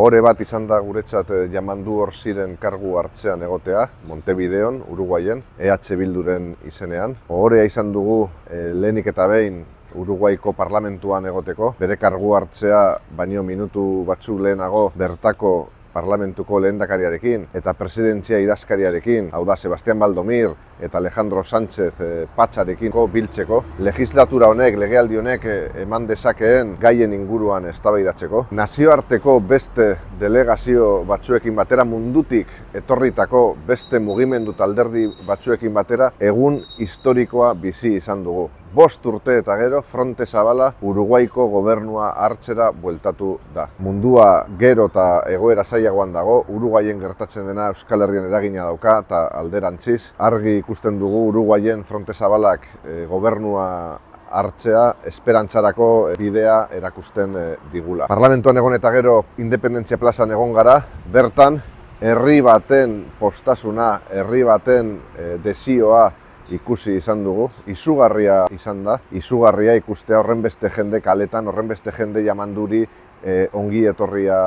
Ohore bat izan da guretzat Yamandu Orsiren kargu hartzean egotea, Montevideon, Uruguayen, EH Bilduren izenean. Ohorea izan dugu lehenik eta behin Uruguaiko parlamentuan egoteko. Bere kargu hartzea baino minutu batzuk lehenago bertako parlamentuko lehendakariarekin eta presidentzia idazkariarekin, hau da Sebastián Baldomir eta Alejandro Sánchez Patxarekin biltzeko, legislatura honek, legealdi honek eman dezakeen gaien inguruan eztabaidatzeko. Nazioarteko beste delegazio batzuekin batera, mundutik etorritako beste mugimendu eta alderdi batzuekin batera, egun historikoa bizi izan dugu. 5 urte eta gero, Fronte Zabala Uruguaiko gobernua hartzera bueltatu da. Mundua gero eta egoera zailagoan dago, Uruguayen gertatzen dena Euskal Herrian eragina dauka eta alderantziz. Argi ikusten dugu Uruguayen Fronte Zabalak gobernua hartzea esperantzarako bidea erakusten digula. Parlamentuan egon eta gero Independentzia plazan egon gara, bertan herri baten postasuna, herri baten desioa ikusi izan dugu, izugarria izan da, izugarria ikustea horren beste jende kaletan, horren beste jende Yamanduri ongi etorria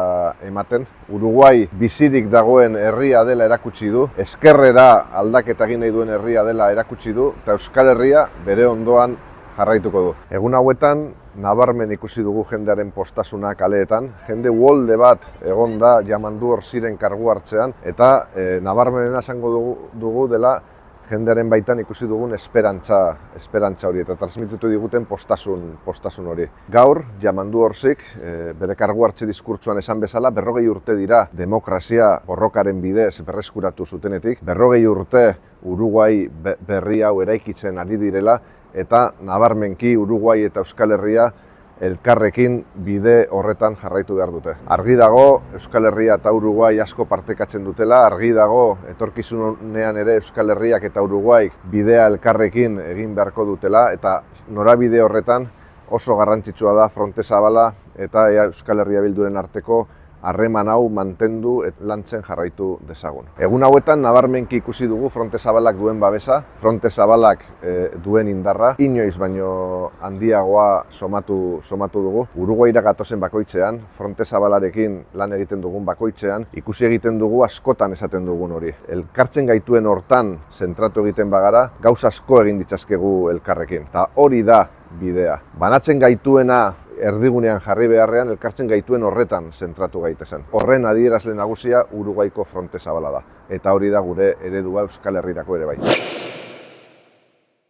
ematen. Uruguai bizirik dagoen herria dela erakutsi du, ezkerrera aldaketa egin nahi duen herria dela erakutsi du, eta Euskal Herria bere ondoan jarraituko du. Egun hauetan, nabarmen ikusi dugu jendearen postasuna kaleetan, jende uholde bat egon da Yamandu Orsiren kargu hartzean, eta nabarmenena esango dugu dela jendearen baitan ikusi dugun esperantza hori eta transmititu diguten postasun hori. Gaur, Yamandu Orsik, bere kargu hartze diskurtsuan esan bezala, 40 urte dira demokrazia borrokaren bidez berreskuratu zutenetik, 40 urte Uruguai berri hau eraikitzen ari direla, eta nabarmenki Uruguai eta Euskal Herria elkarrekin bide horretan jarraitu behar dute. Argi dago Euskal Herria eta Uruguai asko partekatzen dutela, argi dago etorkizunean ere Euskal Herriak eta Uruguaik bidea elkarrekin egin beharko dutela, eta norabide horretan oso garrantzitsua da Fronte Zabala eta Euskal Herria Bilduren arteko harreman hau mantendu lantzen jarraitu dezagun. Egun hauetan nabarmenki ikusi dugu Fronte Zabalak duen babesa, Fronte Zabalak duen indarra, inoiz baino handiagoa somatu dugu. Uruguaira gatozen bakoitzean, Fronte Zabalarekin lan egiten dugun bakoitzean, ikusi egiten dugu askotan esaten dugun hori. Elkartzen gaituen hortan zentratu egiten bagara, gauza asko egin ditzazkegu elkarrekin. Eta hori da bidea. Banatzen gaituena erdigunean jarri beharrean, elkartzen gaituen horretan zentratu gaitezen. Horren adierazle nagusia Uruguaiko Fronte Zabala da. Eta hori da gure eredua Euskal Herrirako ere bai.